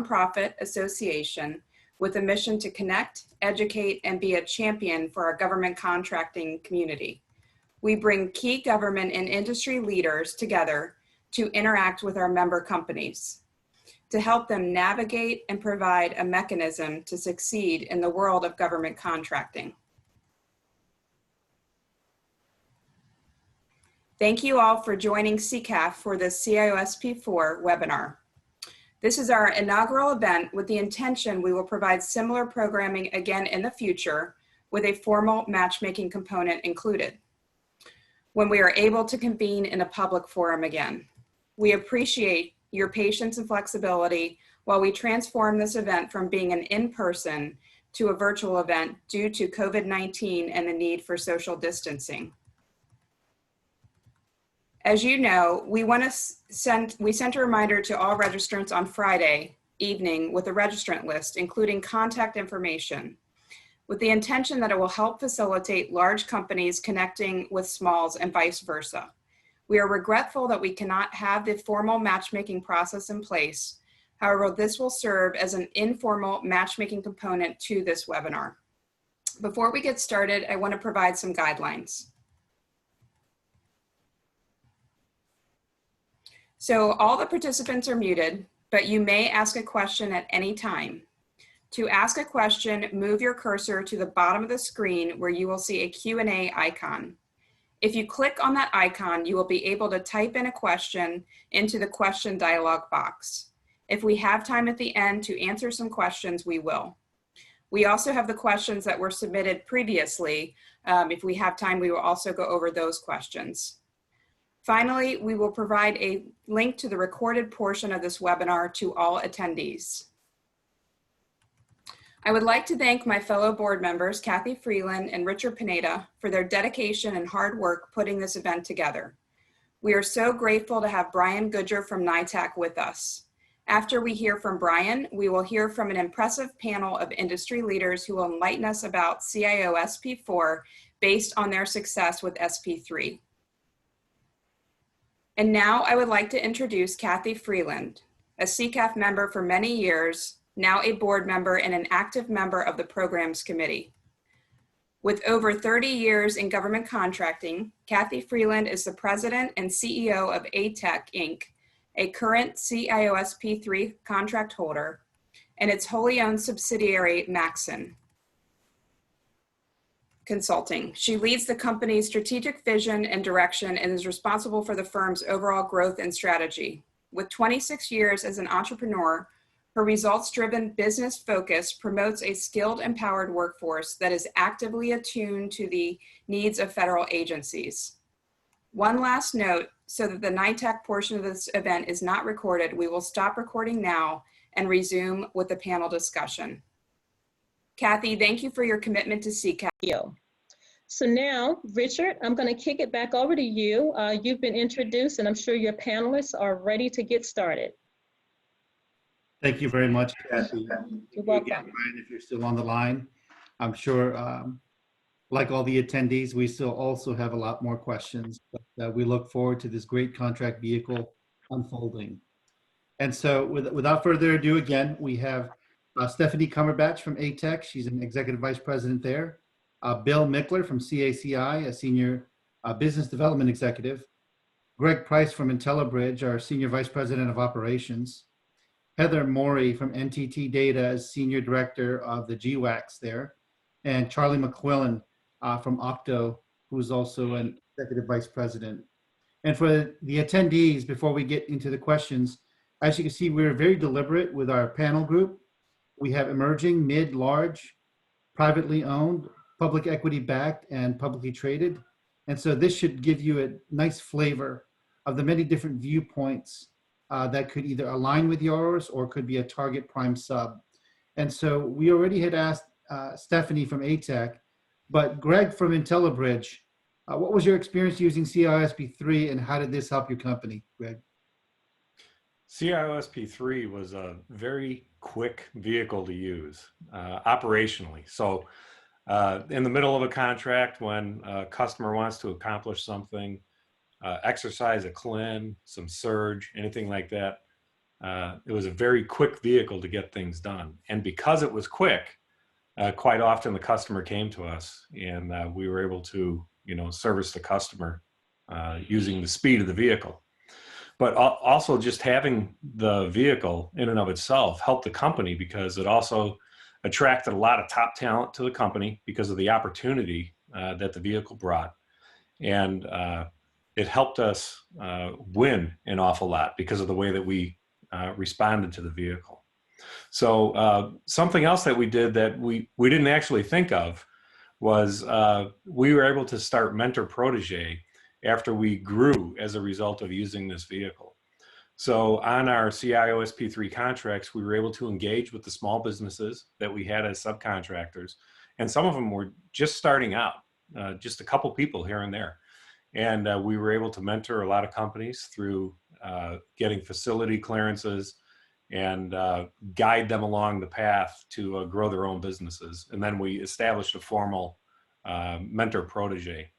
nonprofit association with a mission to connect, educate, and be a champion for our government contracting community. We bring key government and industry leaders together to interact with our member companies, to help them navigate and provide a mechanism to succeed in the world of government contracting. Thank you all for joining SECAF for the CIOS-SP4 webinar. This is our inaugural event with the intention we will provide similar programming again in the future with a formal matchmaking component included when we are able to convene in a public forum again. We appreciate your patience and flexibility while we transform this event from being an in-person to a virtual event due to COVID-19 and the need for social distancing. As you know, we sent a reminder to all registrants on Friday evening with a registrant list, including contact information, with the intention that it will help facilitate large companies connecting with smalls and vice versa. We are regretful that we cannot have the formal matchmaking process in place. However, this will serve as an informal matchmaking component to this webinar. Before we get started, I want to provide some guidelines. So all the participants are muted, but you may ask a question at any time. To ask a question, move your cursor to the bottom of the screen where you will see a Q&A icon. If you click on that icon, you will be able to type in a question into the question dialog box. If we have time at the end to answer some questions, we will. We also have the questions that were submitted previously. If we have time, we will also go over those questions. Finally, we will provide a link to the recorded portion of this webinar to all attendees. I would like to thank my fellow board members, Kathy Freeland and Richard Pineda, for their dedication and hard work putting this event together. We are so grateful to have Brian Goodger from NITAC with us. After we hear from Brian, we will hear from an impressive panel of industry leaders who will enlighten us about CIO-SP4 based on their success with SP3. And now I would like to introduce Kathy Freeland, a CICAF member for many years, now a board member and an active member of the programs committee. With over 30 years in government contracting, Kathy Freeland is the president and CEO of ATEC Inc., a current CIOSP3 contract holder, and its wholly owned subsidiary, Maxon Consulting. She leads the company's strategic vision and direction and is responsible for the firm's overall growth and strategy. With 26 years as an entrepreneur, her results-driven business focus promotes a skilled, empowered workforce that is actively attuned to the needs of federal agencies. One last note, so that the NITAC portion of this event is not recorded, we will stop recording now and resume with the panel discussion. Kathy, thank you for your commitment to CICAF. So now, Richard, I'm going to kick it back over to you. You've been introduced, and I'm sure your panelists are ready to get started. Thank you very much, Kathy. You're welcome. Again, Brian, if you're still on the line, I'm sure, like all the attendees, we still also have a lot more questions, but we look forward to this great contract vehicle unfolding. And so without further ado, again, we have Stephanie Cumberbatch from ATEC. She's an executive vice president there. Bill Mickler from CACI, a senior business development executive. Greg Price from IntelliBridge, our senior vice president of operations. Heather Morey from NTT Data as Senior Director of the GWACs there, and Charlie McQuillan from Octo, who's also an Executive Vice President. And for the attendees, before we get into the questions, as you can see, we're very deliberate with our panel group. We have emerging, mid, large, privately owned, public equity backed, and publicly traded. And so this should give you a nice flavor of the many different viewpoints that could either align with yours or could be a target prime sub. And so we already had asked Stephanie from ATEC, but Greg from IntelliBridge, what was your experience using CIOSP3 and how did this help your company, Greg? CIOSP3 was a very quick vehicle to use operationally. So in the middle of a contract, when a customer wants to accomplish something, exercise a CLIN, some surge, anything like that, it was a very quick vehicle to get things done. And because it was quick, quite often the customer came to us, and we were able to, service the customer using the speed of the vehicle. But also just having the vehicle in and of itself helped the company, because it also attracted a lot of top talent to the company because of the opportunity that the vehicle brought. And it helped us win an awful lot because of the way that we responded to the vehicle. So something else that we did that we didn't actually think of was we were able to start mentor protege after we grew as a result of using this vehicle. So on our CIOS-SP4 contracts, we were able to engage with the small businesses that we had as subcontractors. And some of them were just starting out, just a couple people here and there. And we were able to mentor a lot of companies through getting facility clearances and guide them along the path to grow their own businesses. And then we established a formal mentor protege.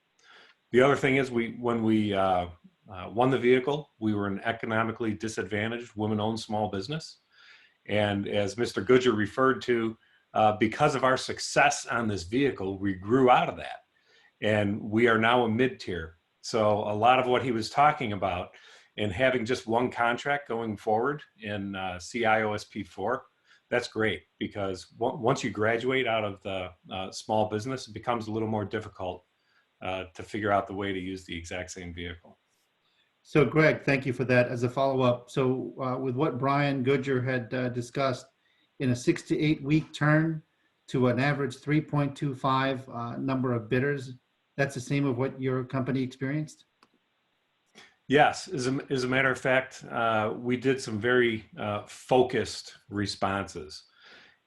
The other thing is when we won the vehicle, we were an economically disadvantaged women-owned small business. And as Mr. Goodger referred to, because of our success on this vehicle, we grew out of that. And we are now a mid-tier. So a lot of what he was talking about and having just one contract going forward in CIOS-SP4, that's great, because once you graduate out of the small business, it becomes a little more difficult to figure out the way to use the exact same vehicle. So Greg, thank you for that. As a follow-up, so with what Brian Goodger had discussed, in a 6 to 8 week turn to an average 3.25 number of bidders, that's the same of what your company experienced? Yes, as a matter of fact, we did some very focused responses,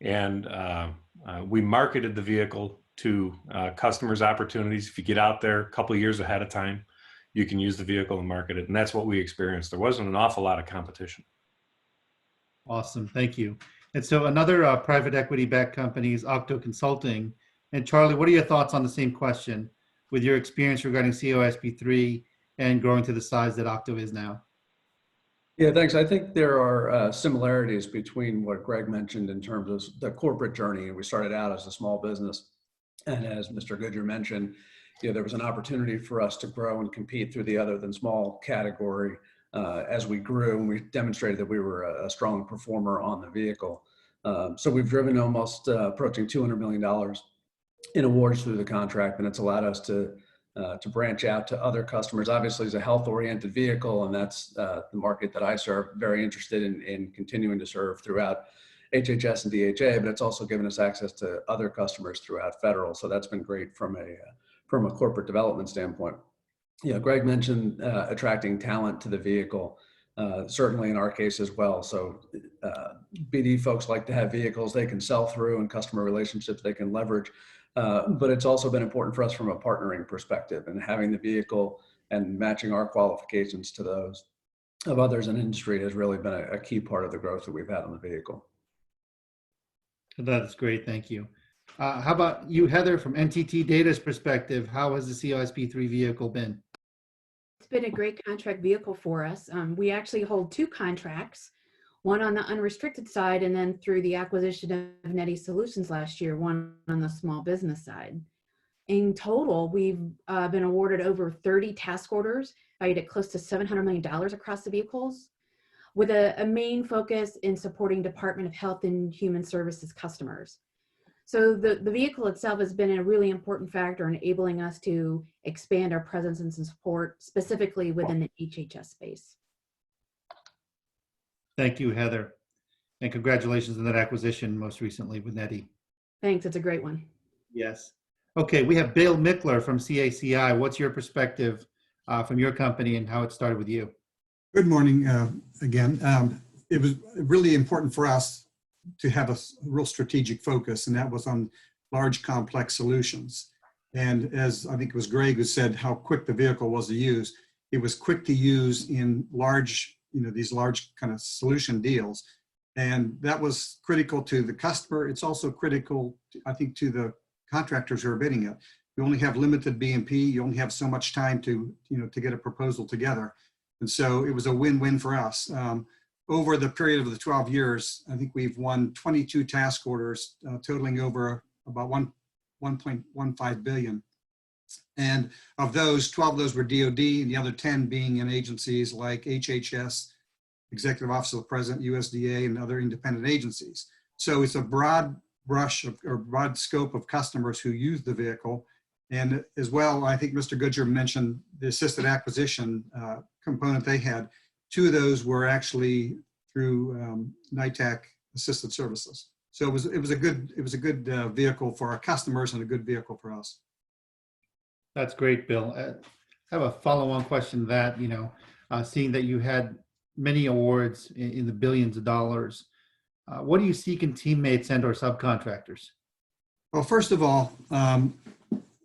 and we marketed the vehicle to customers' opportunities. If you get out there a couple of years ahead of time, you can use the vehicle and market it, and that's what we experienced. There wasn't an awful lot of competition. Awesome, thank you. And so another private equity-backed company is Octo Consulting. And Charlie, what are your thoughts on the same question with your experience regarding CIOS-SP4 and growing to the size that Octo is now? Yeah, thanks. I think there are similarities between what Greg mentioned in terms of the corporate journey. We started out as a small business, and as Mr. Goodger mentioned, there was an opportunity for us to grow and compete through the other than small category as we grew, and we demonstrated that we were a strong performer on the vehicle. So we've driven almost approaching $200 million in awards through the contract, and it's allowed us to branch out to other customers. Obviously, it's a health-oriented vehicle, and that's the market that I serve, very interested in continuing to serve throughout HHS and DHA, but it's also given us access to other customers throughout federal. So that's been great from a corporate development standpoint. Greg mentioned attracting talent to the vehicle, certainly in our case as well. So BD folks like to have vehicles they can sell through and customer relationships they can leverage. But it's also been important for us from a partnering perspective, and having the vehicle and matching our qualifications to those of others in industry has really been a key part of the growth that we've had on the vehicle. That's great, thank you. How about you, Heather, from NTT Data's perspective, how has the CIOS-SP4 vehicle been? It's been a great contract vehicle for us. We actually hold 2 contracts, one on the unrestricted side, and then through the acquisition of Netty Solutions last year, one on the small business side. In total, we've been awarded over 30 task orders valued at close to $700 million across the vehicles, with a main focus in supporting Department of Health and Human Services customers. So the vehicle itself has been a really important factor in enabling us to expand our presence and support specifically within the HHS space. Thank you, Heather. And congratulations on that acquisition most recently with Netty. Thanks, it's a great one. Yes. Okay, we have Bill Mickler from CACI. What's your perspective from your company and how it started with you? Good morning again. It was really important for us to have a real strategic focus, and that was on large complex solutions. And as I think it was Greg who said how quick the vehicle was to use, it was quick to use in large, these large kind of solution deals. And that was critical to the customer. It's also critical, I think, to the contractors who are bidding it. You only have limited B&P. You only have so much time to, to get a proposal together. And so it was a win-win for us. over the period of the 12 years, I think we've won 22 task orders totaling over about 1.15 billion. And of those, 12 of those were DoD, and the other 10 being in agencies like HHS, Executive Office of the President, USDA, and other independent agencies. So it's a broad brush or broad scope of customers who use the vehicle. And as well, I think Mr. Goodger mentioned the assisted acquisition component they had. 2 of those were actually through NITAC assisted services. So it was a good vehicle for our customers and a good vehicle for us. That's great, Bill. I have a follow-on question that, seeing that you had many awards in the billions of dollars, what do you seek in teammates and or subcontractors? Well, first of all,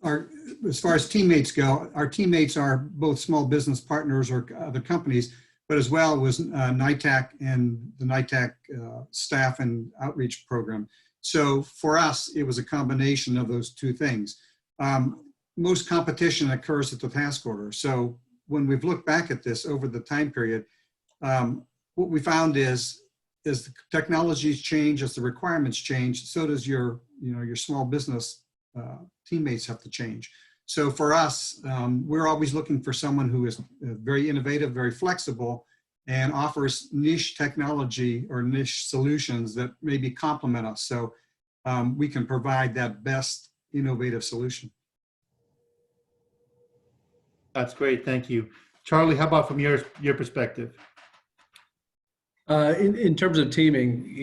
as far as teammates go, our teammates are both small business partners or other companies, but as well was NITAC and the NITAC staff and outreach program. So for us, it was a combination of those 2 things. Most competition occurs at the task order. So when we've looked back at this over the time period, what we found is the technologies change, as the requirements change, so does your small business teammates have to change. So for us, we're always looking for someone who is very innovative, very flexible, and offers niche technology or niche solutions that maybe complement us. So we can provide that best innovative solution. That's great. Thank you. Charlie, how about from your perspective? In terms of teaming,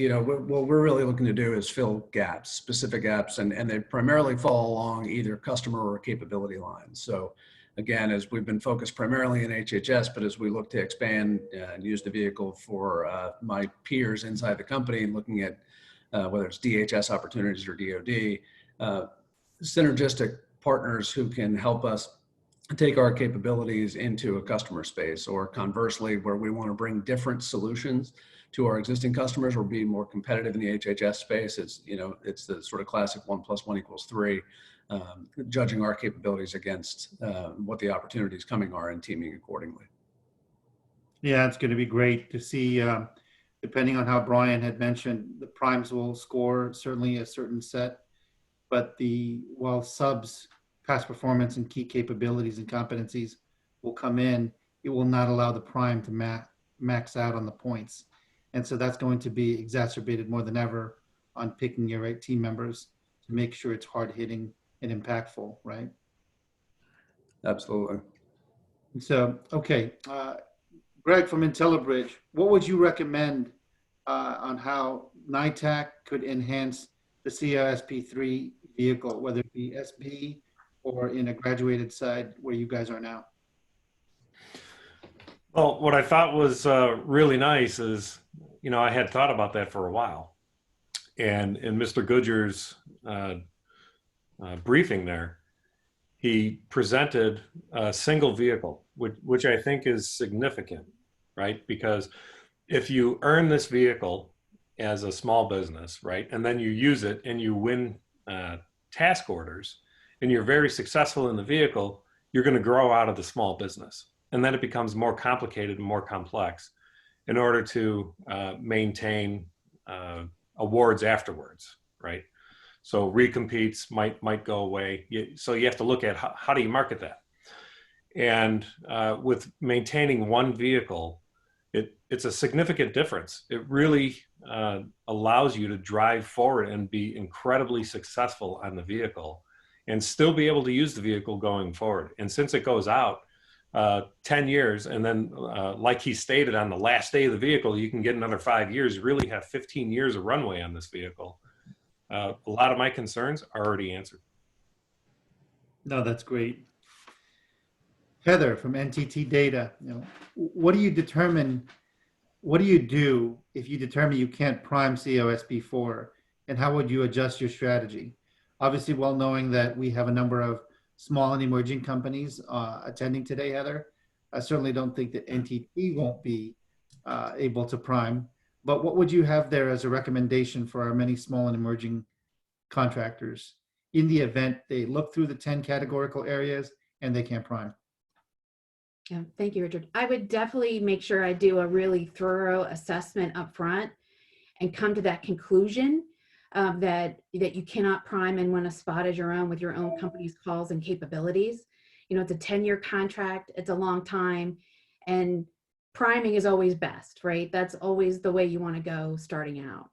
what we're really looking to do is fill gaps, specific gaps, and they primarily fall along either customer or capability lines. So again, as we've been focused primarily in HHS, but as we look to expand and use the vehicle for my peers inside the company, looking at whether it's DHS opportunities or DoD, synergistic partners who can help us take our capabilities into a customer space, or conversely, where we want to bring different solutions to our existing customers or be more competitive in the HHS space. It's the sort of classic 1 + 1 = 3, judging our capabilities against what the opportunities coming are and teaming accordingly. Yeah, it's going to be great to see, depending on how Brian had mentioned, the primes will score certainly a certain set, but while subs past performance and key capabilities and competencies will come in, it will not allow the prime to max out on the points. And so that's going to be exacerbated more than ever on picking your right team members to make sure it's hard hitting and impactful, right? Absolutely. So, okay. Greg from IntelliBridge, what would you recommend on how NITAC could enhance the CIOS-SP4 vehicle, whether it be SB or in a graduated side where you guys are now? Well, what I thought was really nice is, I had thought about that for a while. And in Mr. Goodger's briefing there, he presented a single vehicle, which I think is significant, right? Because if you earn this vehicle as a small business, right, and then you use it and you win task orders, and you're very successful in the vehicle, you're going to grow out of the small business. And then it becomes more complicated and more complex in order to maintain awards afterwards, right? So recompetes might go away. So you have to look at how do you market that? And with maintaining one vehicle, it's a significant difference. It really allows you to drive forward and be incredibly successful on the vehicle and still be able to use the vehicle going forward. And since it goes out 10 years, and then like he stated, on the last day of the vehicle, you can get another 5 years, you really have 15 years of runway on this vehicle. A lot of my concerns are already answered. No, that's great. Heather from NTT Data, what do you do if you determine you can't prime CIOS-SP4, and how would you adjust your strategy? Obviously, well knowing that we have a number of small and emerging companies attending today, Heather, I certainly don't think that NTT won't be able to prime, but what would you have there as a recommendation for our many small and emerging contractors in the event they look through the 10 categorical areas and they can't prime? Yeah, thank you, Richard. I would definitely make sure I do a really thorough assessment up front and come to that conclusion that you cannot prime and win a spot as your own with your own company's calls and capabilities. You know, it's a 10-year contract, it's a long time, and priming is always best, right? That's always the way you want to go starting out.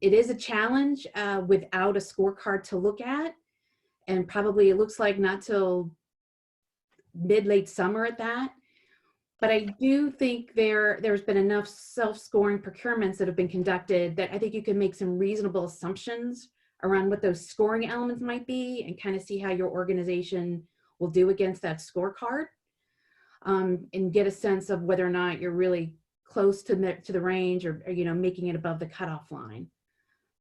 It is a challenge without a scorecard to look at, and probably it looks like not till mid-late summer at that. But I do think there's been enough self-scoring procurements that have been conducted that I think you can make some reasonable assumptions around what those scoring elements might be and kind of see how your organization will do against that scorecard, and get a sense of whether or not you're really close to the range or you know, making it above the cutoff line.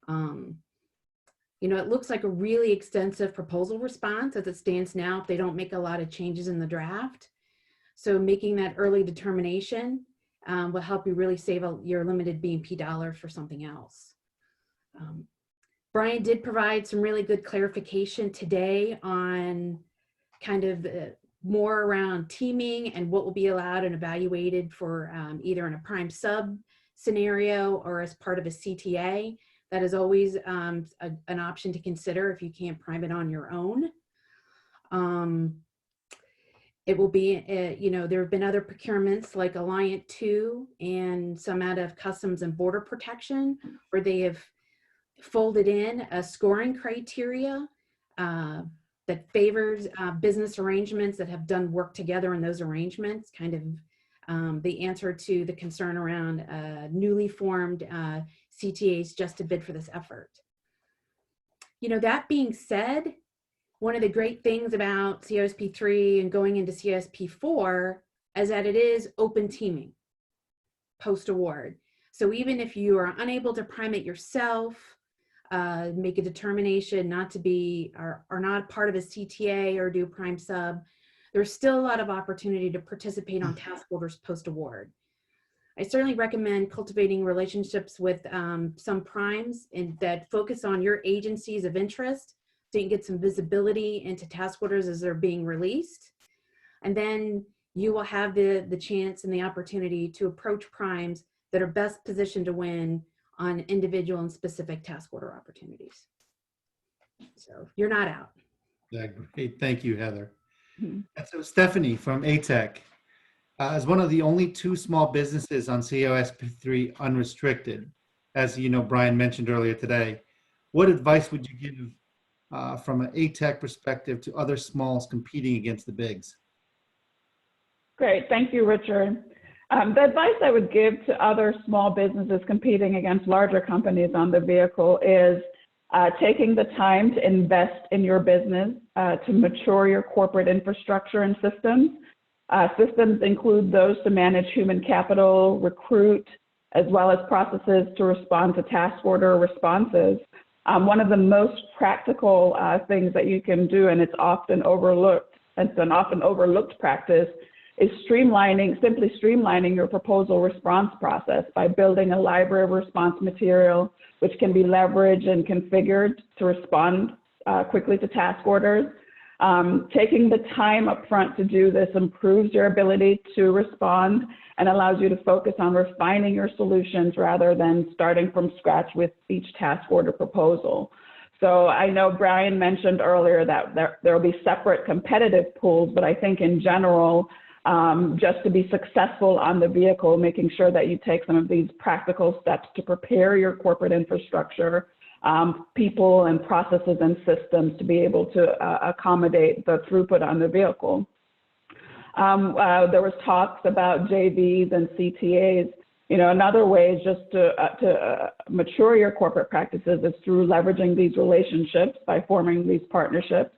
You know, it looks like a really extensive proposal response as it stands now if they don't make a lot of changes in the draft. So making that early determination will help you really save your limited B&P dollars for something else. Brian did provide some really good clarification today on kind of more around teaming and what will be allowed and evaluated for either in a prime sub scenario or as part of a CTA. That is always an option to consider if you can't prime it on your own. It will be, you know, there have been other procurements like Alliant 2 and some out of Customs and Border Protection where they have folded in a scoring criteria that favors business arrangements that have done work together in those arrangements, kind of the answer to the concern around newly formed CTAs just to bid for this effort. You know, that being said, one of the great things about CIOS-SP3 and going into CIOS-SP4 is that it is open teaming post-award. So even if you are unable to prime it yourself, make a determination not to be or not part of a CTA or do prime sub, there's still a lot of opportunity to participate on task orders post-award. I certainly recommend cultivating relationships with some primes that focus on your agencies of interest so you can get some visibility into task orders as they're being released. And then you will have the chance and the opportunity to approach primes that are best positioned to win on individual and specific task order opportunities. So you're not out. Yeah, great. Thank you, Heather. Mm-hmm. And so Stephanie from ATEC, as one of the only 2 small businesses on CIOS-SP3 unrestricted, as you know, Brian mentioned earlier today, what advice would you give from an ATEC perspective to other smalls competing against the bigs? Great, thank you, Richard. The advice I would give to other small businesses competing against larger companies on the vehicle is taking the time to invest in your business, to mature your corporate infrastructure and systems. Systems include those to manage human capital, recruit, as well as processes to respond to task order responses. One of the most practical things that you can do, and it's often overlooked, it's an often overlooked practice, is simply streamlining your proposal response process by building a library of response material which can be leveraged and configured to respond quickly to task orders. Taking the time up front to do this improves your ability to respond and allows you to focus on refining your solutions rather than starting from scratch with each task order proposal. So I know Brian mentioned earlier that there will be separate competitive pools, but I think in general, just to be successful on the vehicle, making sure that you take some of these practical steps to prepare your corporate infrastructure, people and processes and systems to be able to accommodate the throughput on the vehicle. There was talks about JVs and CTAs. You know, another way is just to mature your corporate practices is through leveraging these relationships by forming these partnerships.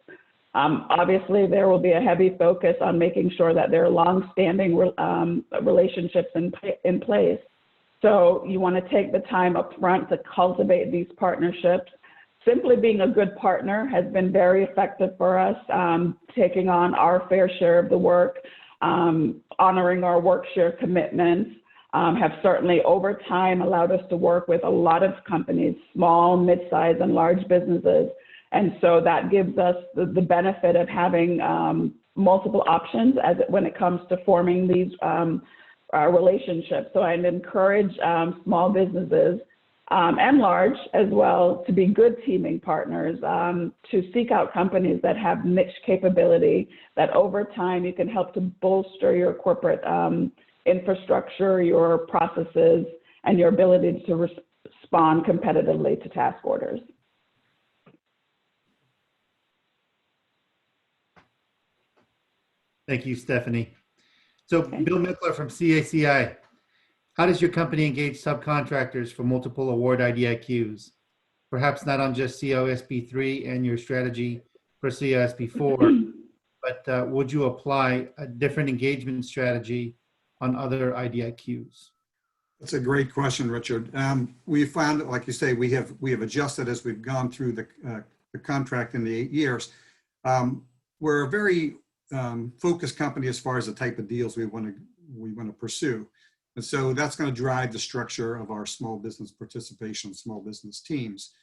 Obviously, there will be a heavy focus on making sure that there are long-standing relationships in place. So you want to take the time up front to cultivate these partnerships. Simply being a good partner has been very effective for us, taking on our fair share of the work, honoring our work share commitments, have certainly over time allowed us to work with a lot of companies, small, mid-sized, and large businesses. And so that gives us the benefit of having multiple options when it comes to forming these relationships. So I'd encourage small businesses and large as well to be good teaming partners, to seek out companies that have niche capability, that over time you can help to bolster your corporate infrastructure, your processes, and your ability to respond competitively to task orders. Thank you, Stephanie. So Okay. Bill Mickler from CACI, how does your company engage subcontractors for multiple award IDIQs? Perhaps not on just CIOS-SP3 and your strategy for CIOS-SP4, but would you apply a different engagement strategy on other IDIQs? That's a great question, Richard. We found, like you say, we have adjusted as we've gone through the contract in the 8 years. We're a very focused company as far as the type of deals we want to pursue, and so that's going to drive the structure of our small business participation, small business teams.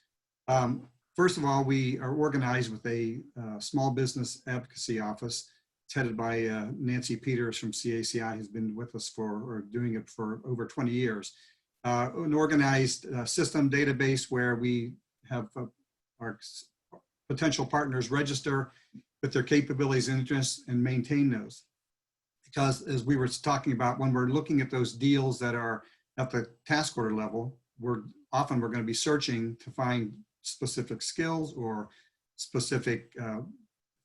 First of all, we are organized with a small business advocacy office. It's headed by Nancy Peters from CACI, who's been with us or doing it for over 20 years. An organized system database where we have our potential partners register with their capabilities and interests and maintain those. Because as we were talking about, when we're looking at those deals that are at the task order level, we're going to be searching to find specific skills or specific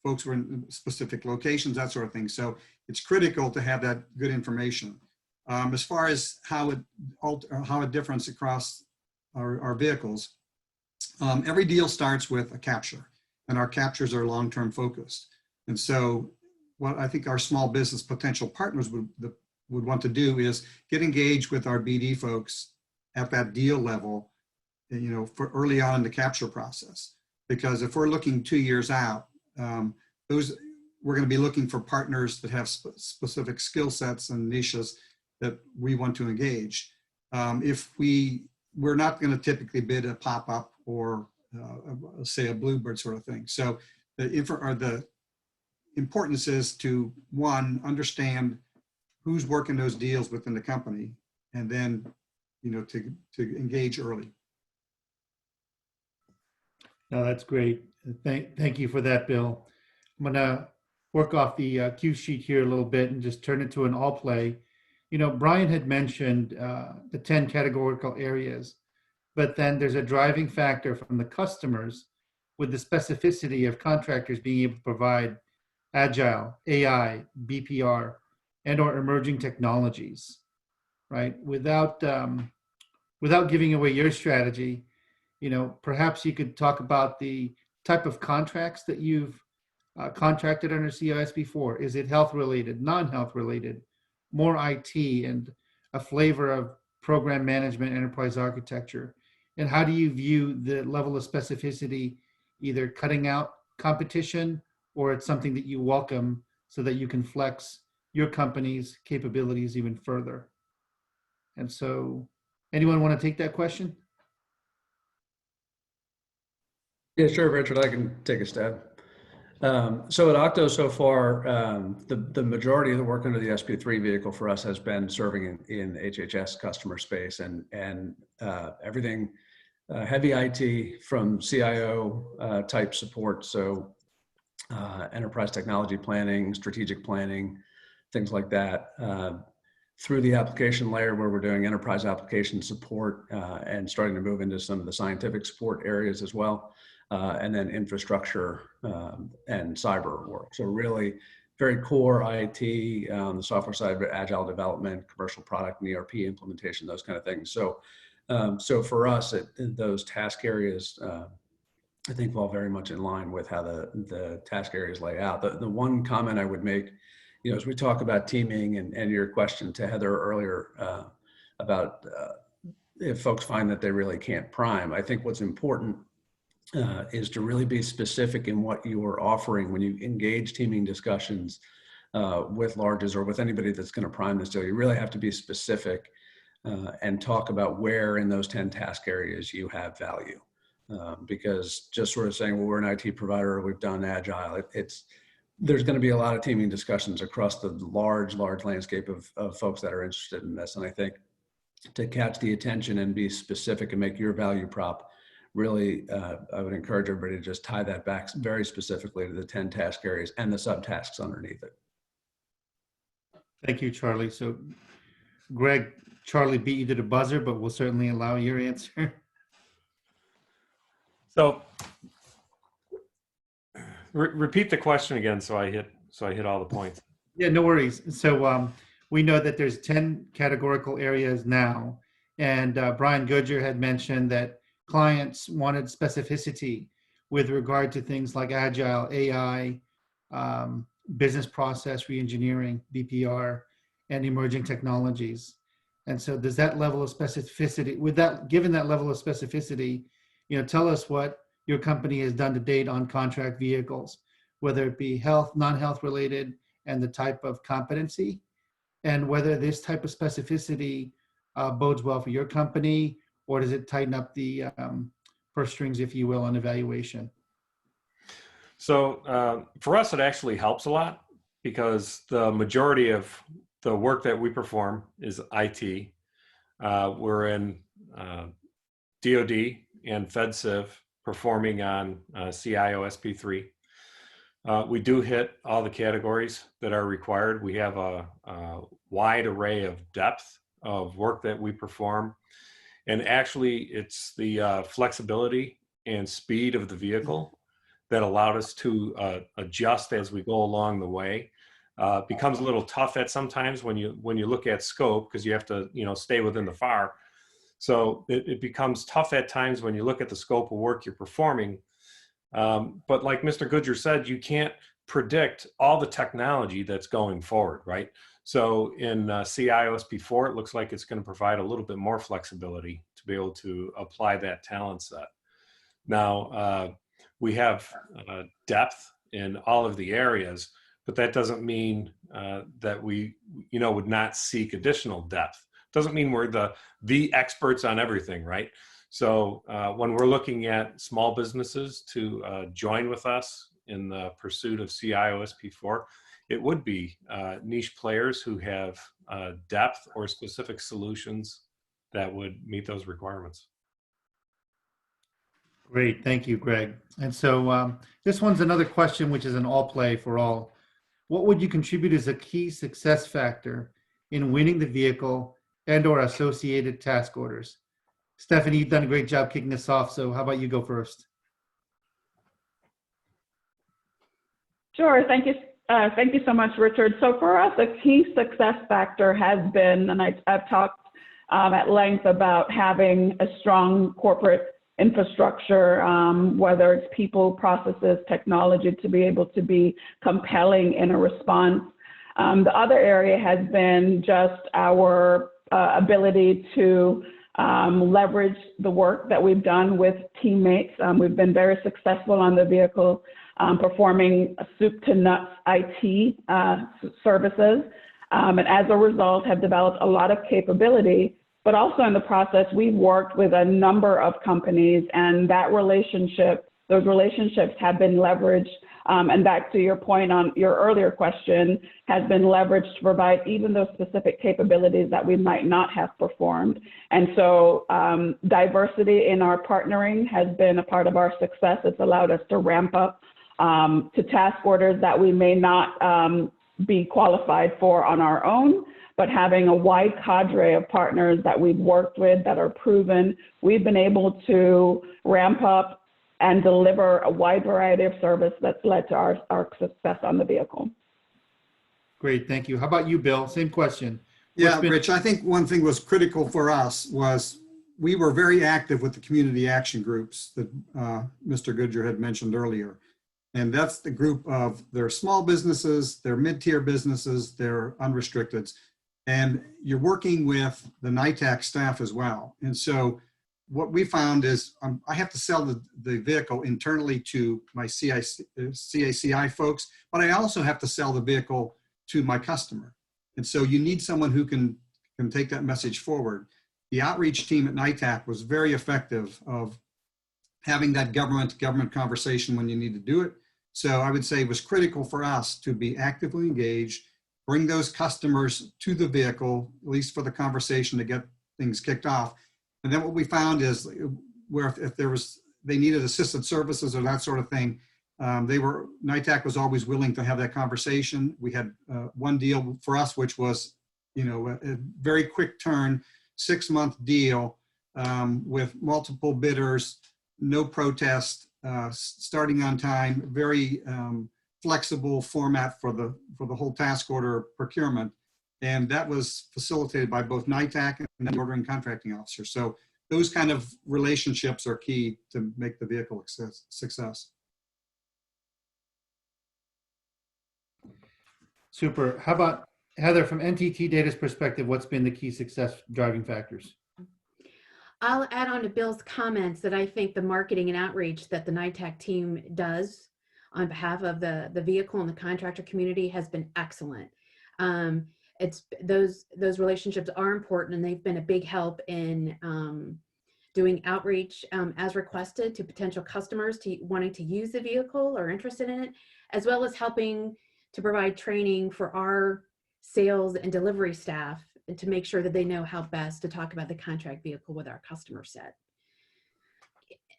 folks who are in specific locations, that sort of thing. So it's critical to have that good information. As far as how it differs across our vehicles, every deal starts with a capture, and our captures are long-term focused. And so what I think our small business potential partners would want to do is get engaged with our BD folks at that deal level, you know, for early on in the capture process. Because if we're looking 2 years out, we're going to be looking for partners that have specific skill sets and niches that we want to engage. If we're not going to typically bid a pop-up or say a Bluebird sort of thing. So the importance is to, one, understand who's working those deals within the company, and then, you know, to engage early. No, that's great. Thank you for that, Bill. I'm gonna work off the cue sheet here a little bit and just turn it to an all play. You know, Brian had mentioned the 10 categorical areas, but then there's a driving factor from the customers with the specificity of contractors being able to provide agile, AI, BPR, and or emerging technologies, right? Without giving away your strategy, you know, perhaps you could talk about the type of contracts that you've contracted under CIOS-SP4. Is it health related, non-health related, more IT, and a flavor of program management, enterprise architecture? And how do you view the level of specificity, either cutting out competition or it's something that you welcome so that you can flex your company's capabilities even further? And so, anyone want to take that question? Yeah, sure, Richard, I can take a stab. So at Octo so far, the majority of the work under the SP3 vehicle for us has been serving in HHS customer space, and everything heavy IT from CIO type support. So enterprise technology planning, strategic planning, things like that, through the application layer where we're doing enterprise application support and starting to move into some of the scientific support areas as well. And then infrastructure and cyber work. So really very core IT on the software side, agile development, commercial product and ERP implementation, those kind of things. So so for us, those task areas, I think fall very much in line with how the task areas lay out. The one comment I would make, you know, as we talk about teaming and your question to Heather earlier about if folks find that they really can't prime, I think what's important is to really be specific in what you are offering when you engage teaming discussions with larges or with anybody that's going to prime this deal. You really have to be specific and talk about where in those 10 task areas you have value. Because just sort of saying, well, we're an IT provider, we've done agile, there's going to be a lot of teaming discussions across the large landscape of folks that are interested in this. And I think to catch the attention and be specific and make your value prop, really, I would encourage everybody to just tie that back very specifically to the 10 task areas and the subtasks underneath it. Thank you, Charlie. So Greg, Charlie beat you to the buzzer, but we'll certainly allow your answer. So repeat the question again, so I hit all the points. Yeah, no worries. So we know that there's 10 categorical areas now, and Brian Goodger had mentioned that clients wanted specificity with regard to things like agile, AI, business process reengineering, BPR, and emerging technologies. And so does that level of specificity, given that level of specificity, tell us what your company has done to date on contract vehicles, whether it be health, non-health related, and the type of competency, and whether this type of specificity bodes well for your company, or does it tighten up the purse strings, if you will, on evaluation? So for us, it actually helps a lot because the majority of the work that we perform is IT. We're in DoD and FedCiv performing on CIOS-SP4. We do hit all the categories that are required. We have a wide array of depth of work that we perform. And actually, it's the flexibility and speed of the vehicle that allowed us to adjust as we go along the way. Becomes a little tough at sometimes when you look at scope, because you have to stay within the FAR. So it becomes tough at times when you look at the scope of work you're performing. But like Mr. Goodger said, you can't predict all the technology that's going forward, right? So in CIOS-SP4, it looks like it's going to provide a little bit more flexibility to be able to apply that talent set. Now, we have depth in all of the areas, but that doesn't mean that we would not seek additional depth. Doesn't mean we're the experts on everything, right? So when we're looking at small businesses to join with us in the pursuit of CIOS-SP4, it would be niche players who have depth or specific solutions that would meet those requirements. Great, thank you, Greg. And so this one's another question, which is an all play for all. What would you contribute as a key success factor in winning the vehicle and or associated task orders? Stephanie, you've done a great job kicking us off, so how about you go first? Sure, thank you. Thank you so much, Richard. So for us, a key success factor has been, and I've talked at length about having a strong corporate infrastructure, whether it's people, processes, technology, to be able to be compelling in a response. The other area has been just our ability to leverage the work that we've done with teammates. We've been very successful on the vehicle, performing soup to nuts IT services, and as a result have developed a lot of capability. But also in the process, we've worked with a number of companies, and those relationships have been leveraged. And back to your point on your earlier question, has been leveraged to provide even those specific capabilities that we might not have performed. And so diversity in our partnering has been a part of our success. It's allowed us to ramp up to task orders that we may not be qualified for on our own, but having a wide cadre of partners that we've worked with that are proven, we've been able to ramp up and deliver a wide variety of service that's led to our success on the vehicle. Great, thank you. How about you, Bill? Same question. Yeah, Rich, I think one thing was critical for us was we were very active with the community action groups that Mr. Goodger had mentioned earlier. And that's the group of their small businesses, their mid-tier businesses, their unrestricteds. And you're working with the NITAC staff as well. And so what we found is I have to sell the vehicle internally to my CACI folks, but I also have to sell the vehicle to my customer. And so you need someone who can take that message forward. The outreach team at NITAC was very effective of having that government conversation when you need to do it, So I would say it was critical for us to be actively engaged, bring those customers to the vehicle, at least for the conversation to get things kicked off. And then what we found is where if they needed assisted services or that sort of thing, NITAC was always willing to have that conversation. We had one deal for us, which was, a very quick turn, 6-month deal with multiple bidders, no protest, starting on time, very flexible format for the whole task order procurement. And that was facilitated by both NITAC and the ordering contracting officer. So those kind of relationships are key to make the vehicle a success. Super. How about Heather, from NTT Data's perspective, what's been the key success driving factors? I'll add on to Bill's comments that I think the marketing and outreach that the NITAC team does on behalf of the vehicle and the contractor community has been excellent. It's those relationships are important, and they've been a big help in doing outreach as requested to potential customers wanting to use the vehicle or interested in it, as well as helping to provide training for our sales and delivery staff and to make sure that they know how best to talk about the contract vehicle with our customer set.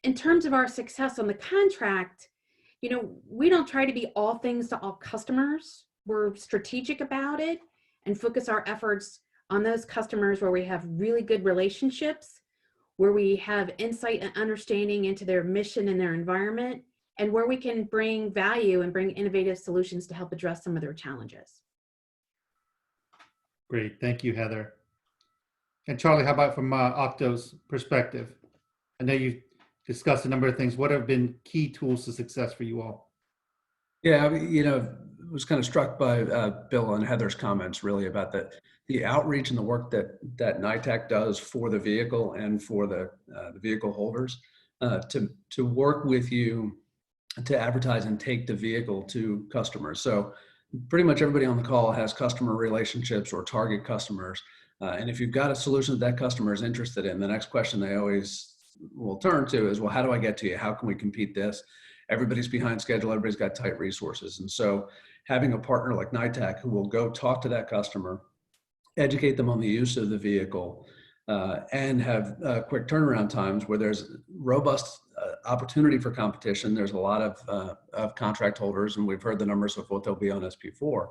In terms of our success on the contract, we don't try to be all things to all customers. We're strategic about it and focus our efforts on those customers where we have really good relationships, where we have insight and understanding into their mission and their environment, and where we can bring value and bring innovative solutions to help address some of their challenges. Great. Thank you, Heather. And Charlie, how about from Octo's perspective? I know you've discussed a number of things. What have been key tools to success for you all? Yeah, I was kind of struck by Bill and Heather's comments really about the outreach and the work that NITAC does for the vehicle and for the vehicle holders to work with you to advertise and take the vehicle to customers. So pretty much everybody on the call has customer relationships or target customers. And if you've got a solution that customer is interested in, the next question they always will turn to is, well, how do I get to you? How can we compete this? Everybody's behind schedule. Everybody's got tight resources. And so having a partner like NITAC who will go talk to that customer, educate them on the use of the vehicle, and have quick turnaround times where there's robust opportunity for competition. There's a lot of contract holders, and we've heard the numbers of what they'll be on SP4.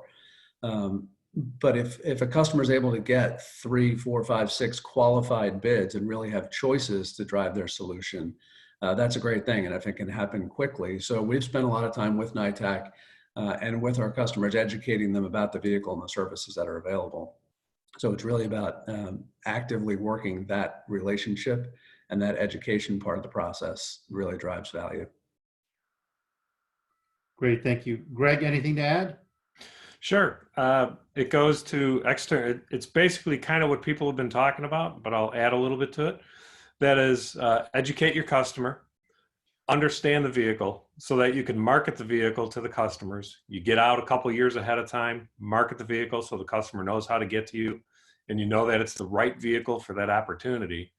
But if a customer is able to get 3, 4, 5, 6 qualified bids and really have choices to drive their solution, that's a great thing, and I think can happen quickly. So we've spent a lot of time with NITAC and with our customers educating them about the vehicle and the services that are available. So it's really about actively working that relationship, and that education part of the process really drives value. Great, thank you. Greg, anything to add? Sure. It goes to external. It's basically kind of what people have been talking about, but I'll add a little bit to it. That is, educate your customer, understand the vehicle so that you can market the vehicle to the customers. You get out a couple years ahead of time, market the vehicle so the customer knows how to get to you, and you know that it's the right vehicle for that opportunity.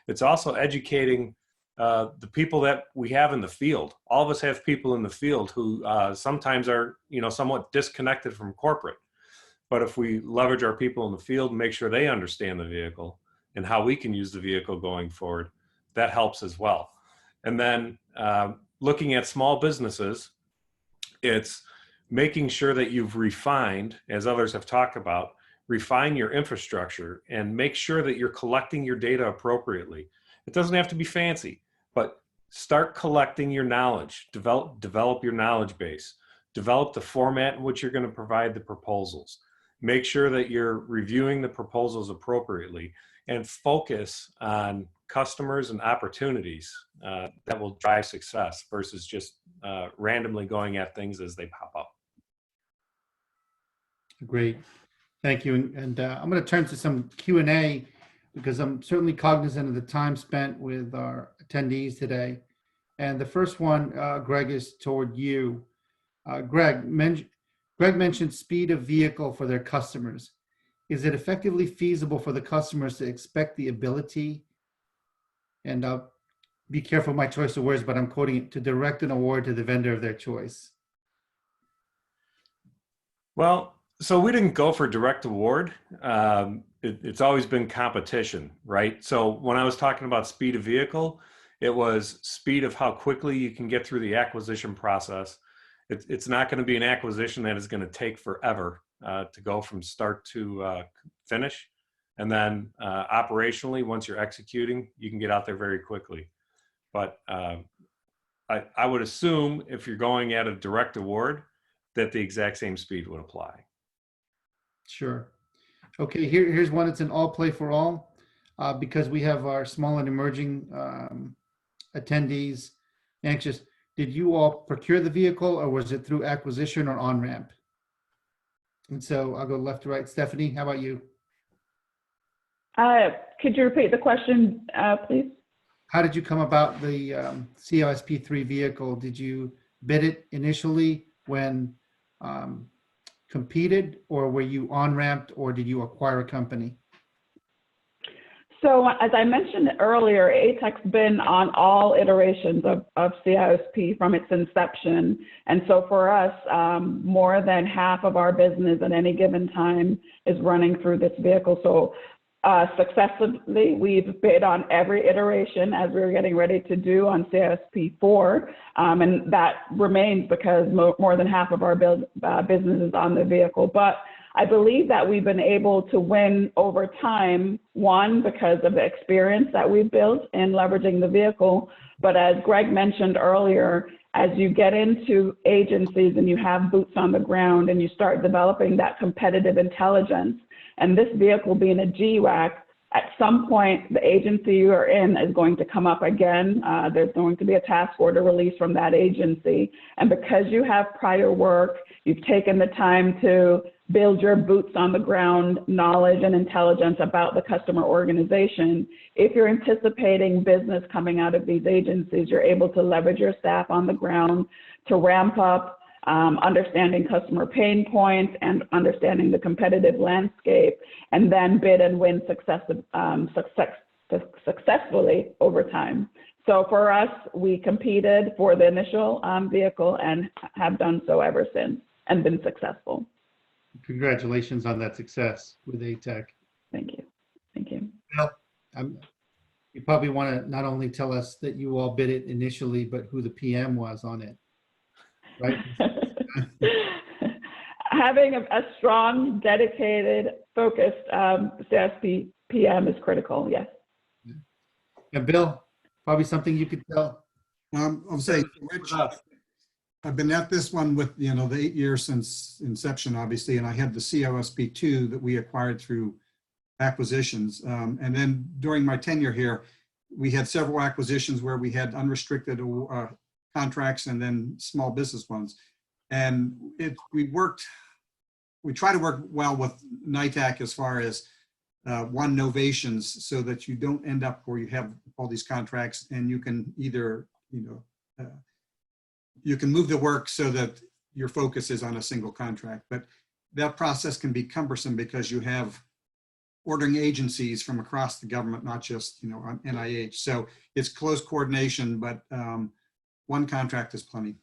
It's also educating the people that we have in the field. All of us have people in the field who sometimes are, somewhat disconnected from corporate. But if we leverage our people in the field and make sure they understand the vehicle and how we can use the vehicle going forward, that helps as well. And then looking at small businesses, it's making sure that you've refined, as others have talked about, refine your infrastructure and make sure that you're collecting your data appropriately. It doesn't have to be fancy, but start collecting your knowledge, develop your knowledge base, develop the format in which you're going to provide the proposals. Make sure that you're reviewing the proposals appropriately and focus on customers and opportunities that will drive success versus just randomly going at things as they pop up. Great, thank you. And I'm going to turn to some Q&A because I'm certainly cognizant of the time spent with our attendees today. And the first one, Greg, is toward you. Greg mentioned speed of vehicle for their customers. Is it effectively feasible for the customers to expect the ability, and I'll be careful of my choice of words, but I'm quoting it, to direct an award to the vendor of their choice? Well, so we didn't go for direct award. It's always been competition, right? So when I was talking about speed of vehicle, it was speed of how quickly you can get through the acquisition process. It's not going to be an acquisition that is going to take forever to go from start to finish. And then operationally, once you're executing, you can get out there very quickly. But I would assume if you're going at a direct award, that the exact same speed would apply. Sure. Okay, here's one. It's an all play for all because we have our small and emerging attendees anxious. Did you all procure the vehicle, or was it through acquisition or on-ramp? And so I'll go left to right. Stephanie, how about you? Could you repeat the question, please? How did you come about the CIOS-SP4 vehicle? Did you bid it initially when competed, or were you on-ramped, or did you acquire a company? So as I mentioned earlier, ATEC's been on all iterations of CIOSP from its inception. And so for us, more than half of our business at any given time is running through this vehicle. So successively, we've bid on every iteration as we were getting ready to do on CIOS-SP4. And that remains because more than half of our business is on the vehicle. But I believe that we've been able to win over time, one, because of the experience that we've built in leveraging the vehicle. But as Greg mentioned earlier, as you get into agencies and you have boots on the ground and you start developing that competitive intelligence, and this vehicle being a GWAC, at some point, the agency you are in is going to come up again. There's going to be a task order release from that agency. And because you have prior work, you've taken the time to build your boots on the ground knowledge and intelligence about the customer organization. If you're anticipating business coming out of these agencies, you're able to leverage your staff on the ground to ramp up understanding customer pain points and understanding the competitive landscape, and then bid and win successfully over time. So for us, we competed for the initial vehicle and have done so ever since and been successful. Congratulations on that success with ATEC. Thank you. Thank you. Well, you probably want to not only tell us that you all bid it initially, but who the PM was on it, right? Having a strong, dedicated, focused CIOSP PM is critical, yes. And Bill, probably something you could tell. I'll say, Rich, I've been at this one with, the 8 years since inception, obviously, and I had the CIOS-SP2 that we acquired through acquisitions. And then during my tenure here, we had several acquisitions where we had unrestricted contracts and then small business ones. And we try to work well with NITAC as far as one novations, so that you don't end up where you have all these contracts and you can either, you can move the work so that your focus is on a single contract. But that process can be cumbersome because you have ordering agencies from across the government, not just, on NIH. So it's close coordination, but one contract is plenty.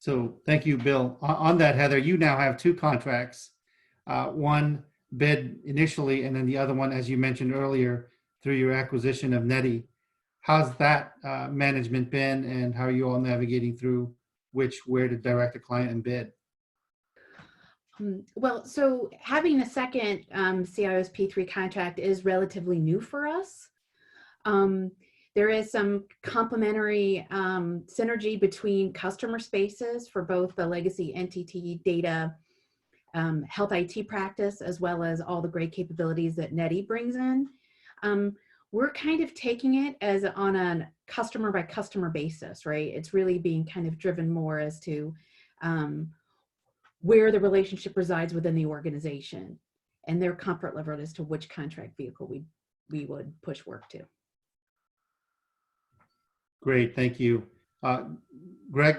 So thank you, Bill. On that, Heather, you now have two contracts, one bid initially, and then the other one, as you mentioned earlier, through your acquisition of NETI. How's that management been, and how are you all navigating through where to direct a client and bid? Well, so having a second CIOS-SP4 contract is relatively new for us. There is some complementary synergy between customer spaces for both the legacy NTT data health IT practice, as well as all the great capabilities that NETI brings in. We're kind of taking it as on a customer by customer basis, right? It's really being kind of driven more as to where the relationship resides within the organization and their comfort level as to which contract vehicle we would push work to. Great, thank you. Greg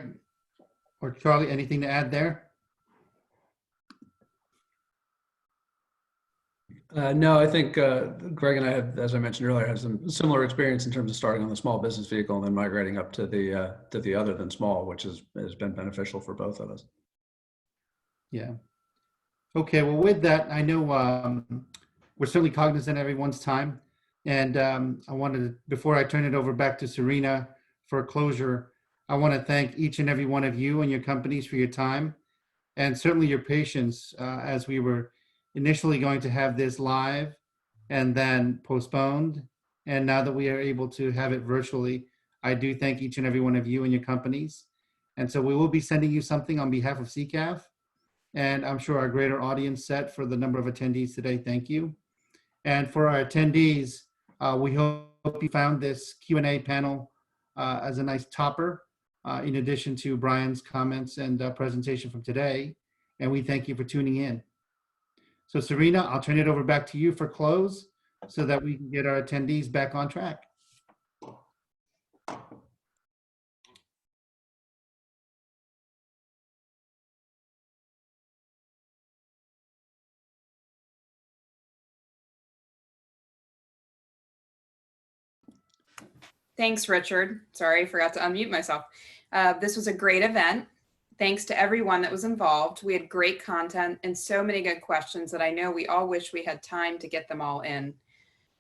or Charlie, anything to add there? No, I think Greg and I have, as I mentioned earlier, have some similar experience in terms of starting on the small business vehicle and then migrating up to the other than small, which has been beneficial for both of us. Yeah. Okay, well, with that, I know we're certainly cognizant of everyone's time. And I wanted to, before I turn it over back to Serena for a closure, I want to thank each and every one of you and your companies for your time and certainly your patience as we were initially going to have this live and then postponed. And now that we are able to have it virtually, I do thank each and every one of you and your companies. And so we will be sending you something on behalf of CICAF. And I'm sure our greater audience set for the number of attendees today. Thank you. And for our attendees, we hope you found this Q&A panel as a nice topper, in addition to Brian's comments and presentation from today. And we thank you for tuning in. So Serena, I'll turn it over back to you for close so that we can get our attendees back on track. Thanks, Richard. Sorry, I forgot to unmute myself. This was a great event. Thanks to everyone that was involved. We had great content and so many good questions that I know we all wish we had time to get them all in.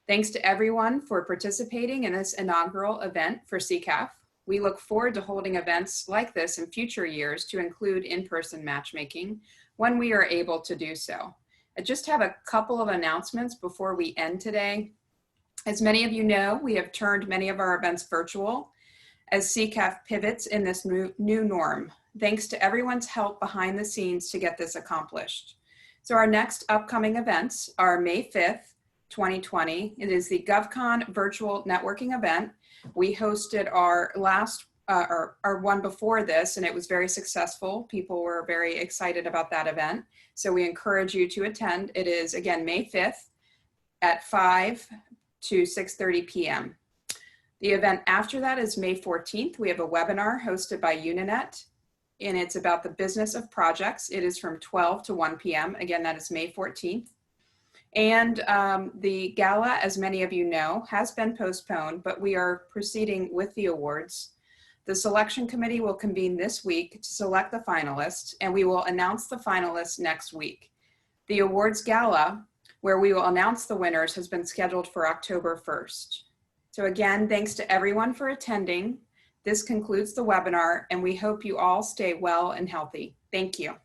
Thanks to everyone for participating in this inaugural event for CICAF. We look forward to holding events like this in future years to include in-person matchmaking when we are able to do so. I just have a couple of announcements before we end today. As many of you know, we have turned many of our events virtual as CICAF pivots in this new norm, thanks to everyone's help behind the scenes to get this accomplished. So our next upcoming events are May 5th, 2020. It is the GovCon virtual networking event. We hosted our last, our one before this, and it was very successful. People were very excited about that event. So we encourage you to attend. It is, again, May 5th at 5 to 6:30 p.m. The event after that is May 14th. We have a webinar hosted by Uninet, and it's about the business of projects. It is from 12 to 1 p.m. Again, that is May 14th. And the gala, as many of you know, has been postponed, but we are proceeding with the awards. The selection committee will convene this week to select the finalists, and we will announce the finalists next week. The awards gala, where we will announce the winners, has been scheduled for October 1st. So again, thanks to everyone for attending. This concludes the webinar, and we hope you all stay well and healthy. Thank you.